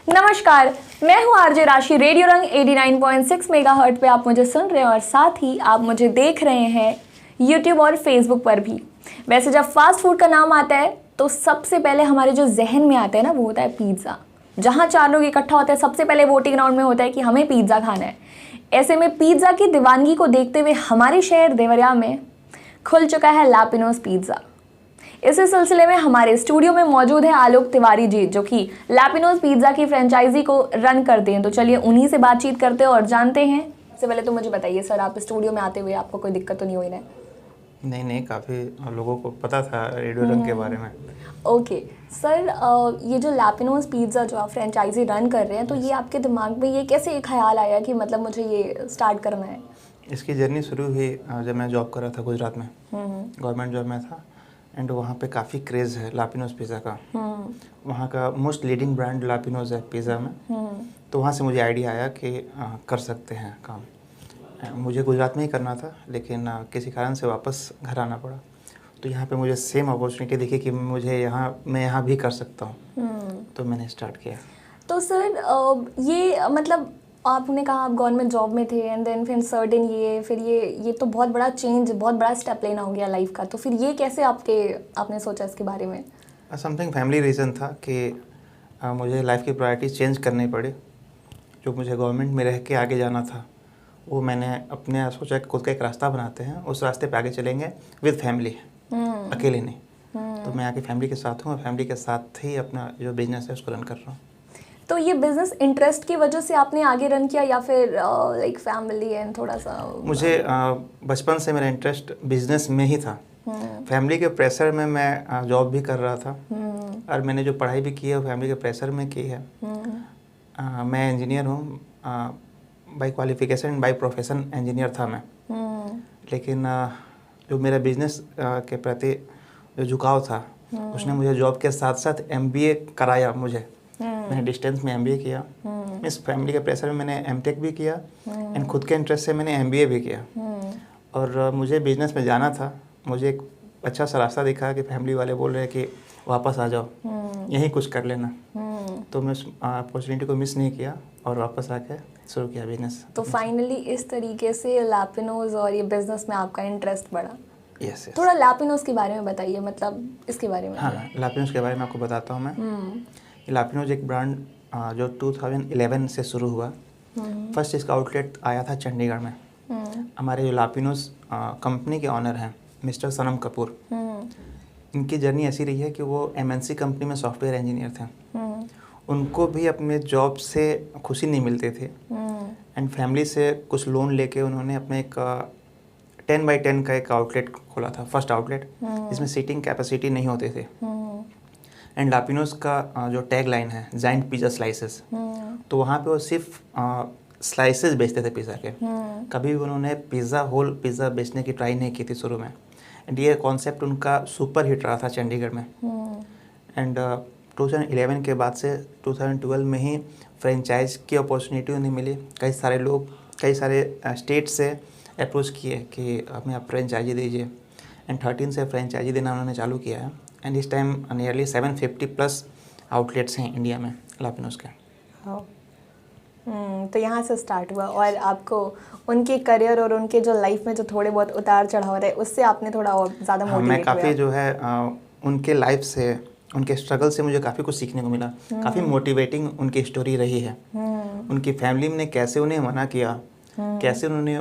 नमस्कार, मैं हूँ आरजे राशि। रेडियो रंग 89.6 मेगाहर्ट्ज पे आप मुझे सुन रहे हैं और साथ ही आप मुझे देख रहे हैं यूट्यूब और फेसबुक पर भी। वैसे जब फास्ट फूड का नाम आता है तो सबसे पहले हमारे जो जहन में आता है ना, वो होता है पिज़्ज़ा। जहाँ 4 लोग इकट्ठा होते हैं सबसे पहले वोटिंग राउंड में होता है कि हमें पिज़्ज़ा खाना है। ऐसे में पिज़्ज़ा की दीवानगी को देखते हुए हमारे शहर देवरिया में खुल चुका है लैपिनोज पिज़्ज़ा। इसी सिलसिले में हमारे स्टूडियो में मौजूद है आलोक तिवारी जी, जो कि लैपिनोज पिज़्ज़ा की फ्रेंचाइजी को रन करते हैं। तो चलिए उन्हीं से बातचीत करते हैं और जानते हैं। सबसे पहले तो मुझे बताइए सर, आप स्टूडियो में आते हुए आपको कोई दिक्कत तो नहीं हुई ना? नहीं, काफ़ी लोगों को पता था रेडियो रंग के बारे में। ओके सर, ये जो लैपिनोज पिज़्ज़ा जो आप फ्रेंचाइजी रन कर रहे हैं, तो ये आपके दिमाग में ये कैसे ख्याल आया कि मतलब मुझे ये स्टार्ट करना है? इसकी जर्नी शुरू हुई जब मैं जॉब कर रहा था गुजरात में। गवर्नमेंट जॉब में था एंड वहाँ पे काफ़ी क्रेज़ है लैपिनोज पिज़्ज़ा का। वहाँ का मोस्ट लीडिंग ब्रांड लैपिनोज है पिज़्ज़ा में। तो वहाँ से मुझे आइडिया आया कि कर सकते हैं काम। मुझे गुजरात में ही करना था, लेकिन किसी कारण से वापस घर आना पड़ा। तो यहाँ पे मुझे सेम अपॉर्चुनिटी दिखी कि मैं यहाँ भी कर सकता हूँ। तो मैंने स्टार्ट किया। तो सर ये मतलब आपने कहा आप गवर्नमेंट जॉब में थे एंड देन फिर सर्टेन ये तो बहुत बड़ा चेंज, बहुत बड़ा स्टेप लेना हो गया लाइफ का। तो फिर ये कैसे आपने सोचा इसके बारे में? समथिंग फैमिली रीज़न था कि मुझे लाइफ की प्रायोरिटीज़ चेंज करनी पड़ी। जो मुझे गवर्नमेंट में रह के आगे जाना था, वो मैंने अपने सोचा कि खुद का एक रास्ता बनाते हैं, उस रास्ते पे आगे चलेंगे विद फैमिली, अकेले नहीं। तो मैं आगे फैमिली के साथ हूँ और फैमिली के साथ ही अपना जो बिजनेस है उसको रन कर रहा हूँ। तो ये बिजनेस इंटरेस्ट की वजह से आपने आगे रन किया या फिर लाइक फैमिली एंड थोड़ा सा? मुझे बचपन से मेरा इंटरेस्ट बिजनेस में ही था। फैमिली के प्रेशर में मैं जॉब भी कर रहा था और मैंने जो पढ़ाई भी की है वो फैमिली के प्रेशर में की है। मैं इंजीनियर हूँ, by qualification by profession engineer था मैं। लेकिन जो मेरा बिजनेस के प्रति जो झुकाव था, उसने मुझे जॉब के साथ साथ MBA कराया मुझे। मैंने डिस्टेंस में MBA किया। इस फैमिली के प्रेशर में मैंने MTech भी किया एंड खुद के इंटरेस्ट से मैंने MBA भी किया। और मुझे बिजनेस में जाना था। मुझे एक अच्छा सा रास्ता दिखा कि फैमिली वाले बोल रहे हैं कि वापस आ जाओ, यहीं कुछ कर लेना। तो मैं उस अपॉर्चुनिटी को मिस नहीं किया और वापस आके शुरू किया बिजनेस। तो फाइनली इस तरीके से लैपिनोज और ये बिजनेस में आपका इंटरेस्ट बढ़ा। यस। थोड़ा लैपिनोज के बारे में बताइए, मतलब इसके बारे में। हाँ, लैपिनोज के बारे में आपको बताता हूँ मैं। लैपिनोज एक ब्रांड जो 2011 से शुरू हुआ। फर्स्ट इसका आउटलेट आया था चंडीगढ़ में। हमारे जो लैपिनोज कंपनी के ऑनर हैं मिस्टर सनम कपूर, इनकी जर्नी ऐसी रही है कि वो MNC कंपनी में सॉफ्टवेयर इंजीनियर थे। उनको भी अपने जॉब से खुशी नहीं मिलती थी एंड फैमिली से कुछ लोन लेके उन्होंने अपने एक 10x10 का एक आउटलेट खोला था, फर्स्ट आउटलेट, जिसमें सीटिंग कैपेसिटी नहीं होती थी। एंड लैपिनोज का जो टैग लाइन है जाइंट पिज़्ज़ा स्लाइसेस, तो वहाँ पे वो सिर्फ स्लाइसेस बेचते थे पिज़्ज़ा के। कभी भी उन्होंने होल पिज़्ज़ा बेचने की ट्राई नहीं की थी शुरू में। एंड ये कॉन्सेप्ट उनका सुपर हिट रहा था चंडीगढ़ में। एंड 2011 के बाद से 2012 में ही फ्रेंचाइज की अपॉर्चुनिटी उन्हें मिली। कई सारे स्टेट से अप्रोच किए कि हमें आप फ्रेंचाइजी दीजिए एंड 13 से फ्रेंचाइजी देना उन्होंने चालू किया है। एंड इस टाइम नियरली 750+ आउटलेट्स हैं इंडिया में लैपिनोज के। तो यहाँ से स्टार्ट हुआ और आपको उनके करियर और उनके जो लाइफ में जो थोड़े बहुत उतार चढ़ाव रहे, उससे आपने थोड़ा और ज़्यादा मोटिवेट हुआ। मैं काफ़ी जो है उनके लाइफ से, उनके स्ट्रगल से मुझे काफ़ी कुछ सीखने को मिला। काफ़ी मोटिवेटिंग उनकी स्टोरी रही है। उनकी फैमिली ने कैसे उन्हें मना किया, कैसे उन्होंने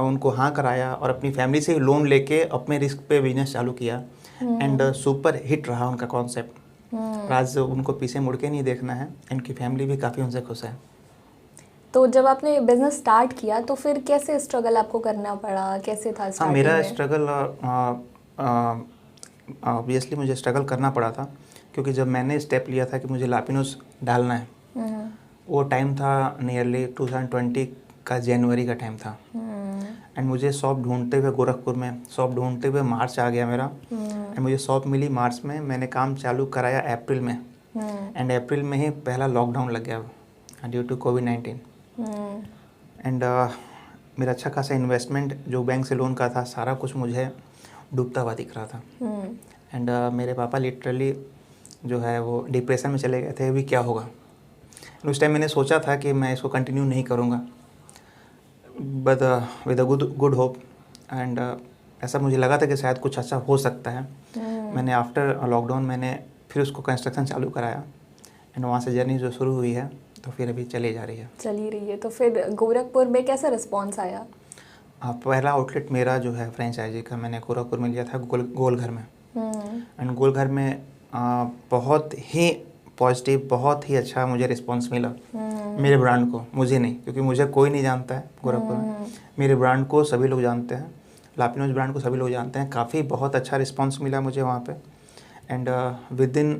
उनको हाँ कराया और अपनी फैमिली से लोन लेके अपने रिस्क पे बिजनेस चालू किया एंड सुपर हिट रहा उनका कॉन्सेप्ट। आज उनको पीछे मुड़ के नहीं देखना है, इनकी फैमिली भी काफ़ी उनसे खुश है। तो जब आपने बिजनेस स्टार्ट किया तो फिर कैसे स्ट्रगल आपको करना पड़ा, कैसे था स्टार्टिंग में? मेरा स्ट्रगल ऑब्वियसली मुझे स्ट्रगल करना पड़ा था, क्योंकि जब मैंने स्टेप लिया था कि मुझे लैपिनोज डालना है, वो टाइम था नियरली 2020 का जनवरी का टाइम था। एंड मुझे शॉप ढूंढते हुए गोरखपुर में शॉप ढूंढते हुए मार्च आ गया मेरा। एंड मुझे शॉप मिली मार्च में, मैंने काम चालू कराया अप्रैल में। एंड अप्रैल में ही पहला लॉकडाउन लग गया ड्यू टू कोविड-19। एंड मेरा अच्छा खासा इन्वेस्टमेंट जो बैंक से लोन का था, सारा कुछ मुझे डूबता हुआ दिख रहा था। एंड मेरे पापा लिटरली जो है वो डिप्रेशन में चले गए थे, अभी क्या होगा। उस टाइम मैंने सोचा था कि मैं इसको कंटिन्यू नहीं करूँगा, but with a good hope and ऐसा मुझे लगा था कि शायद कुछ अच्छा हो सकता है। मैंने आफ्टर लॉकडाउन मैंने फिर उसको कंस्ट्रक्शन चालू कराया एंड वहाँ से जर्नी जो शुरू हुई है तो फिर अभी चली जा रही है। चली रही है। तो फिर गोरखपुर में कैसा रिस्पॉन्स आया? पहला आउटलेट मेरा जो है फ्रेंचाइजी का मैंने गोरखपुर में लिया था गोलघर में। एंड गोलघर में बहुत ही पॉजिटिव, बहुत ही अच्छा मुझे रिस्पांस मिला मेरे ब्रांड को। मुझे नहीं, क्योंकि मुझे कोई नहीं जानता है गोरखपुर में, मेरे ब्रांड को सभी लोग जानते हैं, लापिनोज ब्रांड को सभी लोग जानते हैं। काफ़ी बहुत अच्छा रिस्पांस मिला मुझे वहाँ पे। And with in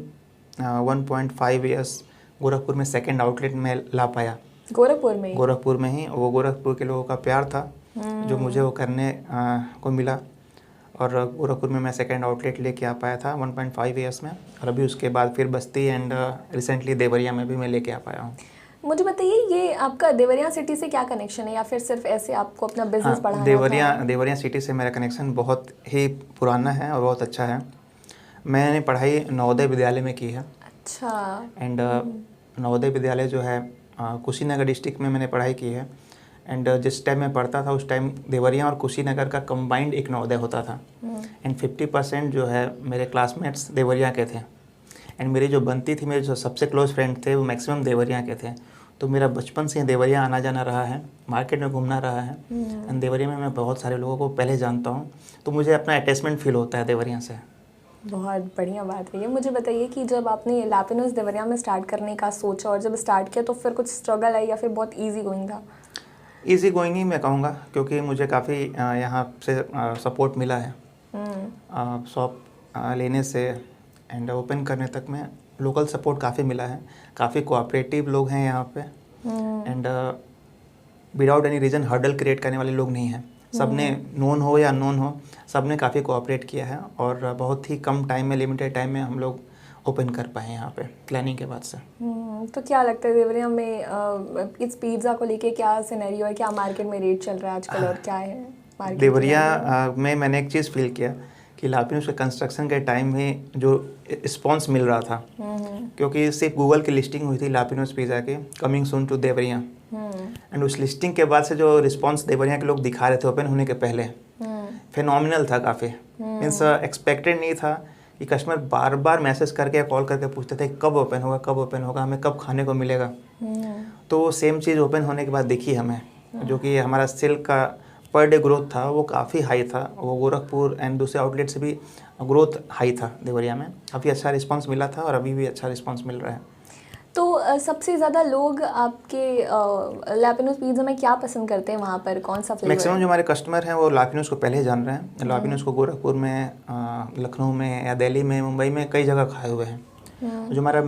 1.5 years Gorakhpur में सेकेंड आउटलेट में ला पाया। गोरखपुर में ही। वो गोरखपुर के लोगों का प्यार था जो मुझे वो करने को मिला, और गोरखपुर में मैं सेकेंड आउटलेट लेके आ पाया था 1.5 ईयर्स में। और अभी उसके बाद फिर बस्ती एंड रिसेंटली देवरिया में भी मैं लेके आ पाया हूँ। मुझे बताइए, ये आपका देवरिया सिटी से क्या कनेक्शन है, या फिर सिर्फ ऐसे आपको अपना बिजनेस बढ़ाना था? देवरिया सिटी से मेरा कनेक्शन बहुत ही पुराना है और बहुत अच्छा है। मैंने पढ़ाई नवोदय विद्यालय में की है। अच्छा। एंड नवोदय विद्यालय जो है कुशीनगर डिस्ट्रिक्ट में मैंने पढ़ाई की है। एंड जिस टाइम मैं पढ़ता था उस टाइम देवरिया और कुशीनगर का कंबाइंड एक नवोदय होता था। एंड 50% जो है मेरे क्लासमेट्स देवरिया के थे। एंड मेरी जो बनती थी, मेरे जो सबसे क्लोज फ्रेंड थे वो मैक्सिमम देवरिया के थे। तो मेरा बचपन से देवरिया आना जाना रहा है, मार्केट में घूमना रहा है। एंड देवरिया में मैं बहुत सारे लोगों को पहले जानता हूँ, तो मुझे अपना अटैचमेंट फील होता है देवरिया से। बहुत बढ़िया बात है ये। मुझे बताइए कि जब आपने लापिनोज देवरिया में स्टार्ट करने का सोचा और जब स्टार्ट किया तो फिर कुछ स्ट्रगल आई या फिर बहुत ईजी गोइंग था? ईजी गोइंग ही मैं कहूँगा, क्योंकि मुझे काफ़ी यहाँ से सपोर्ट मिला है शॉप लेने से एंड ओपन करने तक में। लोकल सपोर्ट काफ़ी मिला है, काफ़ी कोऑपरेटिव लोग हैं यहाँ पे। And without any reason hurdle create करने वाले लोग नहीं हैं। सबने नोन हो या अननोन हो, सबने काफ़ी कोऑपरेट किया है और बहुत ही कम टाइम में, लिमिटेड टाइम में हम लोग ओपन कर पाए यहाँ पे प्लानिंग के बाद से। तो क्या लगता है देवरिया में इस पिज़्ज़ा को लेके क्या सिनेरियो है, क्या मार्केट में रेट चल रहा है आजकल और क्या है मार्केट? देवरिया में मैंने एक चीज़ फील किया कि लापिनोज के कंस्ट्रक्शन के टाइम में जो रिस्पॉन्स मिल रहा था, क्योंकि सिर्फ गूगल की लिस्टिंग हुई थी लापिनोज पिज़्ज़ा के coming soon to Deoria. And उस लिस्टिंग के बाद से जो रिस्पॉन्स देवरिया के लोग दिखा रहे थे ओपन होने के पहले, फिनोमिनल था काफ़ी। मीन्स एक्सपेक्टेड नहीं था कि कस्टमर बार बार मैसेज करके या कॉल करके पूछते थे कब ओपन होगा, कब ओपन होगा, हमें कब खाने को मिलेगा। तो सेम चीज़ ओपन होने के बाद दिखी हमें, जो कि हमारा सेल का पर डे ग्रोथ था वो काफ़ी हाई था। वो गोरखपुर एंड दूसरे आउटलेट से भी ग्रोथ हाई था देवरिया में। काफ़ी अच्छा रिस्पांस मिला था और अभी भी अच्छा रिस्पांस मिल रहा है। तो सबसे ज़्यादा लोग आपके लापिनोज पिज़्ज़ा में क्या पसंद करते हैं वहाँ पर, कौन सा फ्लेवर? मैक्सिमम जो हमारे कस्टमर हैं वो लापिनोज को पहले जान रहे हैं। लापिनोज को गोरखपुर में, लखनऊ में या दिल्ली में, मुंबई में कई जगह खाए हुए हैं। जो हमारा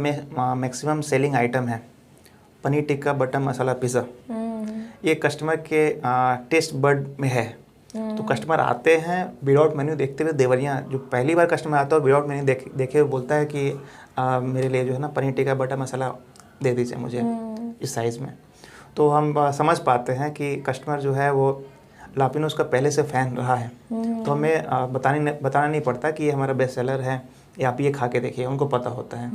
मैक्सिमम सेलिंग आइटम है पनीर टिक्का बटर मसाला पिज़्ज़ा, ये कस्टमर के टेस्ट बर्ड में है। तो कस्टमर आते हैं विदाउट मेन्यू देखते हुए देवरिया, जो पहली बार कस्टमर आता है विदाउट मेन्यू देखे हुए बोलता है कि मेरे लिए जो है ना पनीर टिक्का बटर मसाला दे दीजिए मुझे इस साइज़ में। तो हम समझ पाते हैं कि कस्टमर जो है वो लापिनोज का पहले से फ़ैन रहा है। तो हमें बताना नहीं पड़ता कि ये हमारा बेस्ट सेलर है या आप ये खा के देखिए, उनको पता होता है।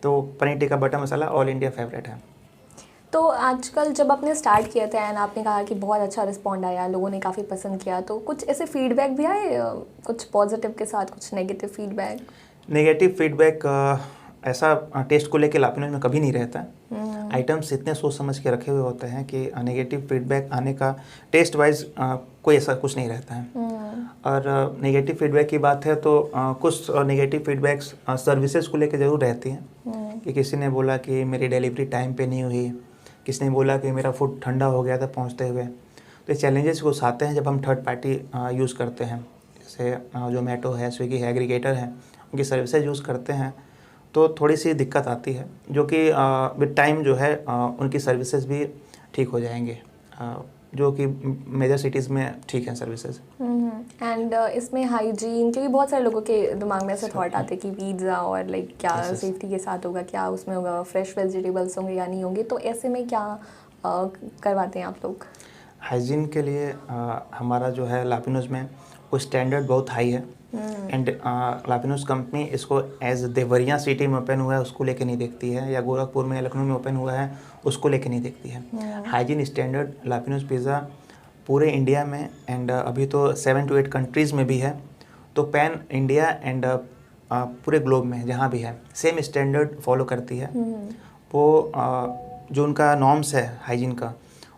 तो पनीर टिक्का बटर मसाला ऑल इंडिया फेवरेट है। तो आजकल जब आपने स्टार्ट किया था एंड आपने कहा कि बहुत अच्छा रिस्पॉन्ड आया, लोगों ने काफ़ी पसंद किया, तो कुछ ऐसे फीडबैक भी आए, कुछ पॉजिटिव के साथ कुछ नेगेटिव फीडबैक? नेगेटिव फीडबैक ऐसा टेस्ट को लेके लापिनोज में कभी नहीं रहता। आइटम्स इतने सोच समझ के रखे हुए होते हैं कि नेगेटिव फीडबैक आने का टेस्ट वाइज कोई ऐसा कुछ नहीं रहता है। और नेगेटिव फीडबैक की बात है तो कुछ नेगेटिव फीडबैक्स सर्विसेज को लेके ज़रूर रहती हैं कि किसी ने बोला कि मेरी डिलीवरी टाइम पे नहीं हुई, किसी ने बोला कि मेरा फूड ठंडा हो गया था पहुंचते हुए। तो ये चैलेंजेस कुछ आते हैं जब हम थर्ड पार्टी यूज़ करते हैं, जैसे जोमेटो है, स्विगी है, एग्रीगेटर हैं, उनकी सर्विसेज यूज़ करते हैं तो थोड़ी सी दिक्कत आती है, जो कि विद टाइम जो है उनकी सर्विसेज भी ठीक हो जाएंगे, जो कि मेजर सिटीज़ में ठीक है सर्विसेज। एंड इसमें हाइजीन, क्योंकि बहुत सारे लोगों के दिमाग में ऐसे थॉट आते हैं कि पिज़्ज़ा और लाइक क्या सेफ्टी के साथ होगा, क्या उसमें होगा, फ्रेश वेजिटेबल्स होंगे या नहीं होंगे, तो ऐसे में क्या करवाते हैं आप लोग? हाइजीन के लिए हमारा जो है लापिनोज में वो स्टैंडर्ड बहुत हाई है। एंड लापिनोस कंपनी इसको एज देवरिया सिटी में ओपन हुआ है उसको लेके नहीं देखती है, या गोरखपुर में लखनऊ में ओपन हुआ है उसको लेके नहीं देखती है। हाइजीन स्टैंडर्ड लापिनोस पिज़्ज़ा पूरे इंडिया में एंड अभी तो 7 to 8 कंट्रीज़ में भी है, तो पैन इंडिया एंड पूरे ग्लोब में जहाँ भी है सेम स्टैंडर्ड फॉलो करती है। वो जो उनका नॉर्म्स है हाइजीन का,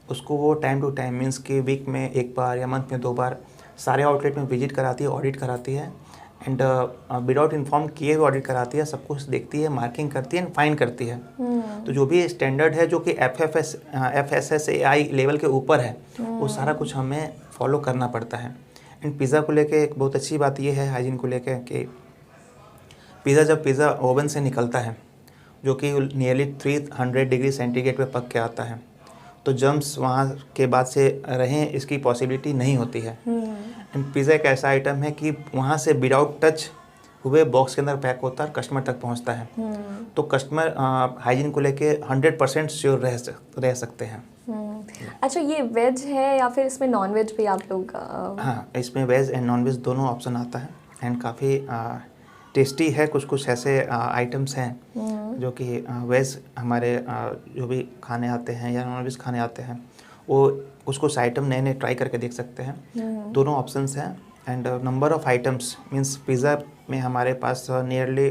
उसको वो टाइम टू टाइम मीन्स कि वीक में एक बार या मंथ में 2 बार सारे आउटलेट में विजिट कराती है, ऑडिट कराती है एंड विदाउट इन्फॉर्म किए हुए ऑडिट कराती है, सब कुछ देखती है, मार्किंग करती है एंड फाइन करती है। तो जो भी स्टैंडर्ड है जो कि FSSAI लेवल के ऊपर है वो सारा कुछ हमें फॉलो करना पड़ता है। एंड पिज़्ज़ा को लेके एक बहुत अच्छी बात ये है हाइजीन को लेके कि जब पिज़्ज़ा ओवन से निकलता है जो कि नियरली 300 डिग्री सेंटीग्रेड पे पक के आता है, तो जर्म्स वहाँ के बाद से रहें इसकी पॉसिबिलिटी नहीं होती है। एंड पिज़्ज़ा एक ऐसा आइटम है कि वहाँ से विदाउट टच हुए बॉक्स के अंदर पैक होता है, कस्टमर तक पहुँचता है। तो कस्टमर हाइजीन को लेके 100% श्योर रह सकते हैं। अच्छा, ये वेज है या फिर इसमें नॉन वेज भी आप लोग? हाँ, इसमें वेज एंड नॉन वेज दोनों ऑप्शन आता है एंड काफ़ी टेस्टी है। कुछ ऐसे आइटम्स हैं जो कि वेज हमारे जो भी खाने आते हैं या नॉन वेज खाने आते हैं वो कुछ आइटम नए नए ट्राई करके देख सकते हैं। दोनों ऑप्शंस हैं and number of items means pizza में हमारे पास नियरली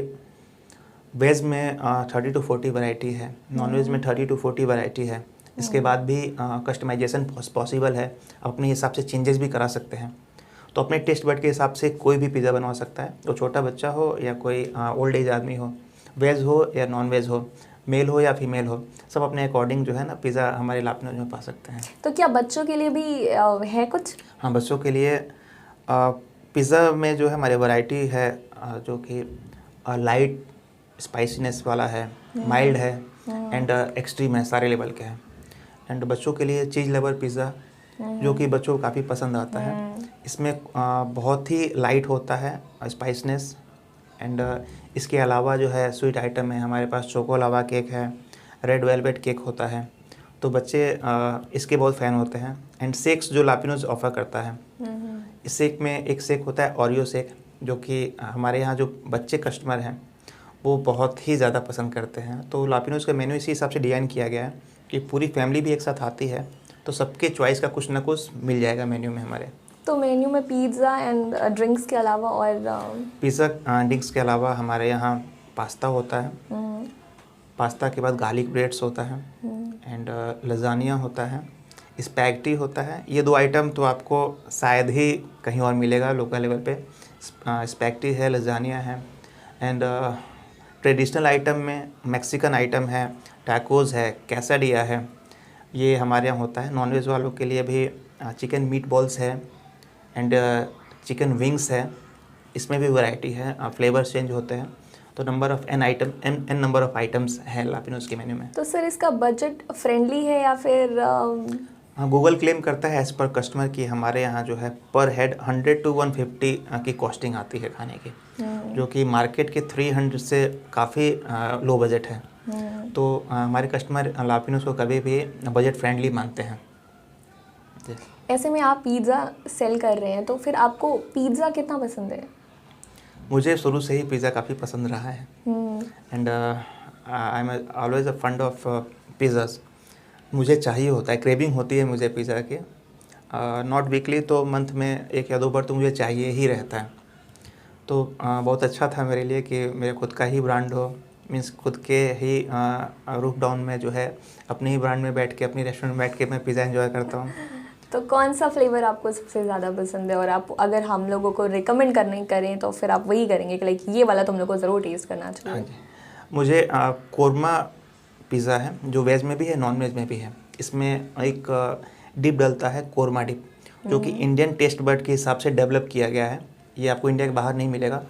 वेज में 30 to 40 वैरायटी है, नॉन वेज में 30 to 40 वैरायटी है। इसके बाद भी कस्टमाइजेशन पॉसिबल है, अपने हिसाब से चेंजेस भी करा सकते हैं। तो अपने टेस्ट बड के हिसाब से कोई भी पिज़्ज़ा बनवा सकता है, तो छोटा बच्चा हो या कोई ओल्ड एज आदमी हो, वेज हो या नॉन वेज हो, मेल हो या फीमेल हो, सब अपने अकॉर्डिंग जो है ना पिज़्ज़ा हमारे लापिनोस में पा सकते हैं। तो क्या बच्चों के लिए भी है कुछ? हाँ, बच्चों के लिए पिज़्ज़ा में जो है हमारी वैरायटी है जो कि लाइट स्पाइसीनेस वाला है, माइल्ड है एंड एक्सट्रीम है, सारे लेवल के हैं। एंड बच्चों के लिए चीज़ लेवर पिज़्ज़ा जो कि बच्चों को काफ़ी पसंद आता है। इसमें बहुत ही लाइट होता है स्पाइसनेस एंड इसके अलावा जो है स्वीट आइटम है हमारे पास, चोको लावा केक है, रेड वेलवेट केक होता है, तो बच्चे इसके बहुत फ़ैन होते हैं। एंड शेक्स जो लापिनोस ऑफ़र करता है, इस शेक में एक शेक होता है ओरियो शेक जो कि हमारे यहाँ जो बच्चे कस्टमर हैं वो बहुत ही ज़्यादा पसंद करते हैं। तो लापिनोस का मेन्यू इसी हिसाब से डिज़ाइन किया गया है कि पूरी फैमिली भी एक साथ आती है तो सबके चॉइस का कुछ ना कुछ मिल जाएगा मेन्यू में हमारे। तो मेन्यू में पिज़्ज़ा एंड ड्रिंक्स के अलावा और पिज़्ज़ा ड्रिंक्स के अलावा हमारे यहाँ पास्ता होता है, पास्ता के बाद गार्लिक ब्रेड्स होता है एंड लजानिया होता है, स्पैगेटी होता है। ये 2 आइटम तो आपको शायद ही कहीं और मिलेगा लोकल लेवल पे। स्पैगेटी है, लजानिया है एंड ट्रेडिशनल आइटम में मैक्सिकन आइटम है, टैकोज़ है, कैसाडिया है, ये हमारे यहाँ होता है। नॉनवेज वालों के लिए भी चिकन मीट बॉल्स है एंड चिकन विंग्स है, इसमें भी वैरायटी है, फ्लेवर्स चेंज होते हैं। तो number of an number of items है लापिनोस के मेन्यू में। तो सर इसका बजट फ्रेंडली है या फिर? हाँ, गूगल क्लेम करता है एज़ पर कस्टमर की हमारे यहाँ जो है पर हेड 100 to 150 की कॉस्टिंग आती है खाने की, जो कि मार्केट के 300 से काफ़ी लो बजट है। तो हमारे कस्टमर लापिनोस को कभी भी बजट फ्रेंडली मानते हैं। ऐसे में आप पिज़्ज़ा सेल कर रहे हैं तो फिर आपको पिज़्ज़ा कितना पसंद है? मुझे शुरू से ही पिज़्ज़ा काफ़ी पसंद रहा है and I am always a fund of pizzas. मुझे चाहिए होता है, क्रेविंग होती है मुझे पिज़्ज़ा की, नॉट वीकली तो मंथ में 1 या 2 बार तो मुझे चाहिए ही रहता है। तो बहुत अच्छा था मेरे लिए कि मेरे खुद का ही ब्रांड हो, मीन्स खुद के ही रूफ डाउन में जो है अपने ही ब्रांड में बैठ के, अपनी रेस्टोरेंट में बैठ के मैं पिज़्ज़ा एंजॉय करता हूँ। तो कौन सा फ्लेवर आपको सबसे ज़्यादा पसंद है और आप अगर हम लोगों को रिकमेंड करने करें तो फिर आप वही करेंगे कि लाइक ये वाला तुम लोग को ज़रूर टेस्ट करना चाहिए? हाँ जी, मुझे कोरमा पिज़्ज़ा है जो वेज में भी है नॉन वेज में भी है। इसमें एक डिप डलता है कोरमा डिप, जो कि इंडियन टेस्ट बड के हिसाब से डेवलप किया गया है, ये आपको इंडिया के बाहर नहीं मिलेगा।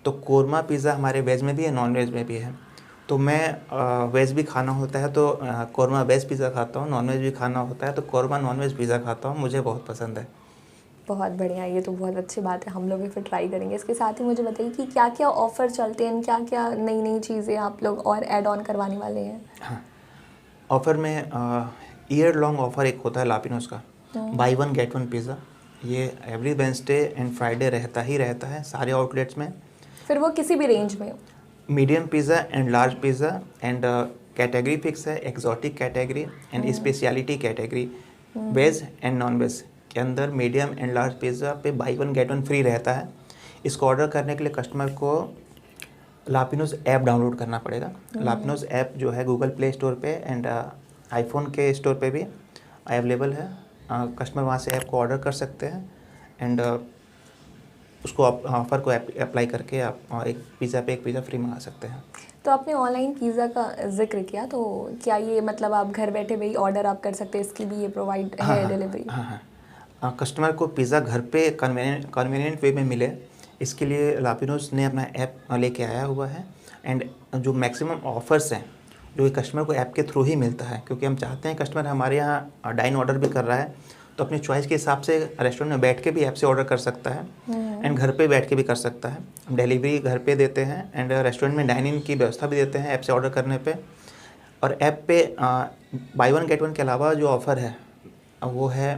तो कोरमा पिज़्ज़ा हमारे वेज में भी है नॉन वेज में भी है। तो मैं वेज भी खाना होता है तो कोरमा वेज पिज़्ज़ा खाता हूँ, नॉन वेज भी खाना होता है तो कोरमा नॉन वेज पिज़्ज़ा खाता हूँ, मुझे बहुत पसंद है। बहुत बढ़िया, ये तो बहुत अच्छी बात है, हम लोग भी फिर ट्राई करेंगे। इसके साथ ही मुझे बताइए कि क्या क्या ऑफ़र चलते हैं, क्या क्या नई नई चीज़ें आप लोग और ऐड ऑन करवाने वाले हैं? हाँ, ऑफ़र में ईयर लॉन्ग ऑफ़र एक होता है लापिनोस का, बाई 1 गेट 1 पिज़्ज़ा, ये एवरी वेंसडे एंड फ्राइडे रहता ही रहता है सारे आउटलेट्स में। फिर वो किसी भी रेंज में हो? Medium pizza and large pizza and category fix है, exotic category and speciality category, veg and non veg के अंदर मीडियम एंड लार्ज पिज़्ज़ा पे buy one get one free रहता है। इसको ऑर्डर करने के लिए कस्टमर को लापिनोज ऐप डाउनलोड करना पड़ेगा। लापिनोज ऐप जो है गूगल प्ले स्टोर पे एंड आईफोन के स्टोर पे भी अवेलेबल है। कस्टमर वहाँ से ऐप को ऑर्डर कर सकते हैं एंड उसको ऑफ़र को अप्लाई करके आप एक पिज़्ज़ा पे एक पिज़्ज़ा फ्री मंगा सकते हैं। तो आपने ऑनलाइन पिज़्ज़ा का जिक्र किया, तो क्या ये मतलब आप घर बैठे भी ऑर्डर आप कर सकते हैं, इसकी भी ये प्रोवाइड है डिलीवरी? हाँ, कस्टमर को पिज़्ज़ा घर पे कन्वीनियंट वे में मिले, इसके लिए लापिनोज ने अपना ऐप लेके आया हुआ है। एंड जो मैक्सिमम ऑफ़र्स हैं जो कस्टमर को ऐप के थ्रू ही मिलता है, क्योंकि हम चाहते हैं कस्टमर हमारे यहाँ डाइन ऑर्डर भी कर रहा है तो अपनी चॉइस के हिसाब से रेस्टोरेंट में बैठ के भी ऐप से ऑर्डर कर सकता है एंड घर पे बैठ के भी कर सकता है। हम डिलीवरी घर पे देते हैं एंड रेस्टोरेंट में डाइनिंग की व्यवस्था भी देते हैं ऐप से ऑर्डर करने पे। और ऐप पे बाई वन गेट वन के अलावा जो ऑफ़र है वो है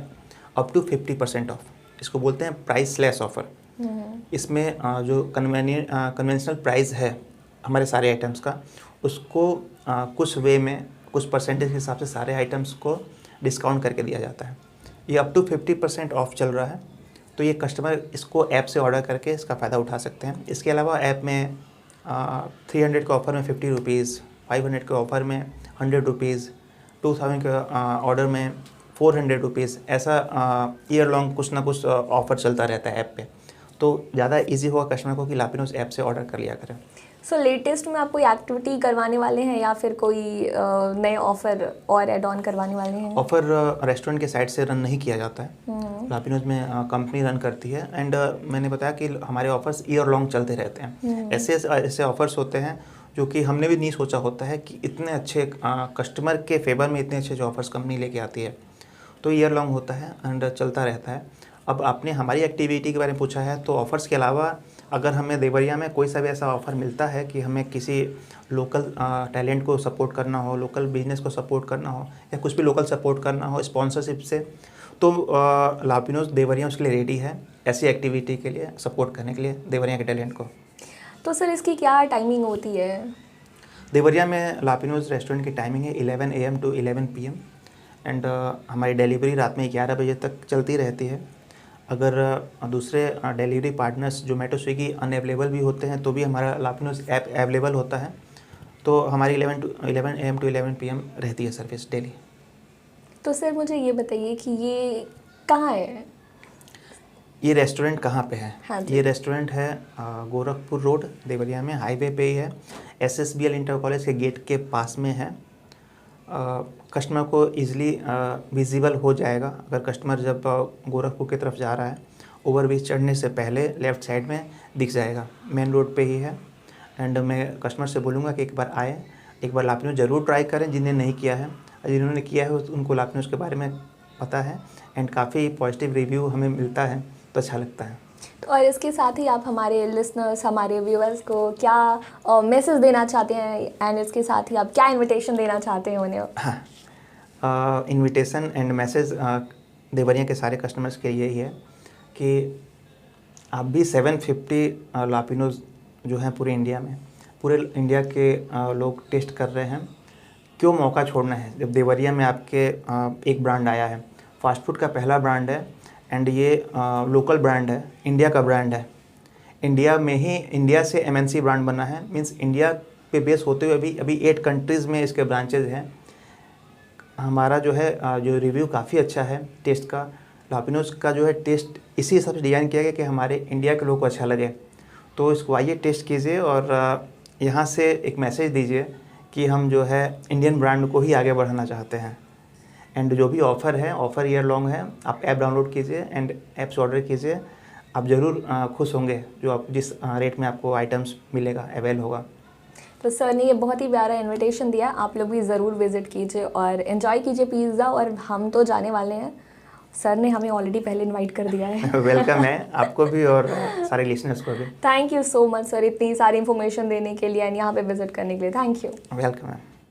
अप टू 50% ऑफ। इसको बोलते हैं प्राइस लेस ऑफ़र। इसमें जो कन्वेंशनल प्राइस है हमारे सारे आइटम्स का, उसको कुछ वे में कुछ परसेंटेज के हिसाब से सारे आइटम्स को डिस्काउंट करके दिया जाता है। ये अप टू 50% ऑफ चल रहा है, तो ये कस्टमर इसको ऐप से ऑर्डर करके इसका फ़ायदा उठा सकते हैं। इसके अलावा ऐप में 300 के ऑफ़र में 50 रुपीज़, 500 के ऑफ़र में 100 रुपीज़, 2000 के ऑर्डर में 400 रुपीज़, ऐसा ईयर लॉन्ग कुछ ना कुछ ऑफ़र चलता रहता है ऐप पे। तो ज़्यादा इजी होगा कस्टमर को कि लापिनोज ऐप से ऑर्डर कर लिया करें। सो लेटेस्ट में आप कोई एक्टिविटी करवाने वाले हैं या फिर कोई नए ऑफ़र और एड ऑन करवाने वाले हैं? ऑफ़र रेस्टोरेंट के साइड से रन नहीं किया जाता है, लापिनोज में कंपनी रन करती है। एंड मैंने बताया कि हमारे ऑफ़र्स ईयर लॉन्ग चलते रहते हैं। ऐसे ऑफ़र्स होते हैं जो कि हमने भी नहीं सोचा होता है कि इतने अच्छे कस्टमर के फेवर में इतने अच्छे जो ऑफ़र्स कंपनी लेके आती है, तो ईयर लॉन्ग होता है एंड चलता रहता है। अब आपने हमारी एक्टिविटी के बारे में पूछा है, तो ऑफ़र्स के अलावा अगर हमें देवरिया में कोई सा भी ऐसा ऑफ़र मिलता है कि हमें किसी लोकल टैलेंट को सपोर्ट करना हो, लोकल बिजनेस को सपोर्ट करना हो या कुछ भी लोकल सपोर्ट करना हो स्पॉन्सरशिप से, तो लापिनोज देवरिया उसके लिए रेडी है ऐसी एक्टिविटी के लिए सपोर्ट करने के लिए देवरिया के टैलेंट को। तो सर इसकी क्या टाइमिंग होती है? देवरिया में लापिनोज रेस्टोरेंट की टाइमिंग है 11 AM to 11 PM एंड हमारी डिलीवरी रात में 11 बजे तक चलती रहती है। अगर दूसरे delivery partners Zomato Swiggy unavailable भी होते हैं तो भी हमारा लापिनोज ऐप अवेलेबल होता है। तो हमारी 11 AM to 11 PM रहती है सर्विस डेली। तो सर मुझे ये बताइए कि ये कहाँ है? ये रेस्टोरेंट कहाँ पे है? हाँ जी। ये रेस्टोरेंट है गोरखपुर रोड देवरिया में, हाईवे पे ही है। SSBL इंटर कॉलेज के गेट के पास में है। कस्टमर को ईज़िली विजिबल हो जाएगा। अगर कस्टमर जब गोरखपुर की तरफ जा रहा है, ओवरब्रिज चढ़ने से पहले लेफ़्ट साइड में दिख जाएगा, मेन रोड पे ही है। एंड मैं कस्टमर से बोलूँगा कि एक बार आए, एक बार लापिनोज ज़रूर ट्राई करें जिन्हें नहीं किया है। जिन्होंने किया है उनको लापिनोज के बारे में पता है एंड काफ़ी पॉजिटिव रिव्यू हमें मिलता है, तो अच्छा लगता है। तो और इसके साथ ही आप हमारे लिसनर्स, हमारे व्यूअर्स को क्या मैसेज देना चाहते हैं एंड इसके साथ ही आप क्या इनविटेशन देना चाहते हैं उन्हें? हाँ, इनविटेशन एंड मैसेज देवरिया के सारे कस्टमर्स के लिए ही है कि आप भी 750 लापिनोज जो हैं पूरे इंडिया के लोग टेस्ट कर रहे हैं। क्यों मौका छोड़ना है जब देवरिया में आपके एक ब्रांड आया है, फास्ट फूड का पहला ब्रांड है एंड ये लोकल ब्रांड है, इंडिया का ब्रांड है। इंडिया में ही इंडिया से MNC ब्रांड बना है, मींस इंडिया पे बेस होते हुए अभी 8 कंट्रीज़ में इसके ब्रांचेज हैं। हमारा जो है जो रिव्यू काफ़ी अच्छा है टेस्ट का। लापिनोज का जो है टेस्ट इसी हिसाब से डिज़ाइन किया गया कि हमारे इंडिया के लोगों को अच्छा लगे। तो इसको आइए टेस्ट कीजिए और यहाँ से एक मैसेज दीजिए कि हम जो है इंडियन ब्रांड को ही आगे बढ़ाना चाहते हैं। एंड जो भी ऑफ़र है, ऑफ़र ईयर लॉन्ग है। आप ऐप डाउनलोड कीजिए एंड ऐप से ऑर्डर कीजिए, आप ज़रूर खुश होंगे जो आप जिस रेट में आपको आइटम्स मिलेगा, अवेल होगा। तो सर ने ये बहुत ही प्यारा इनविटेशन दिया, आप लोग भी ज़रूर विज़िट कीजिए और एंजॉय कीजिए पिज़्ज़ा। और हम तो जाने वाले हैं, सर ने हमें ऑलरेडी पहले इनवाइट कर दिया है। वेलकम है आपको भी और सारे लिसनर्स को भी। Thank you so much sir इतनी सारी इन्फॉर्मेशन देने के लिए एंड यहाँ पे विज़िट करने के लिए। Thank you. वेलकम है।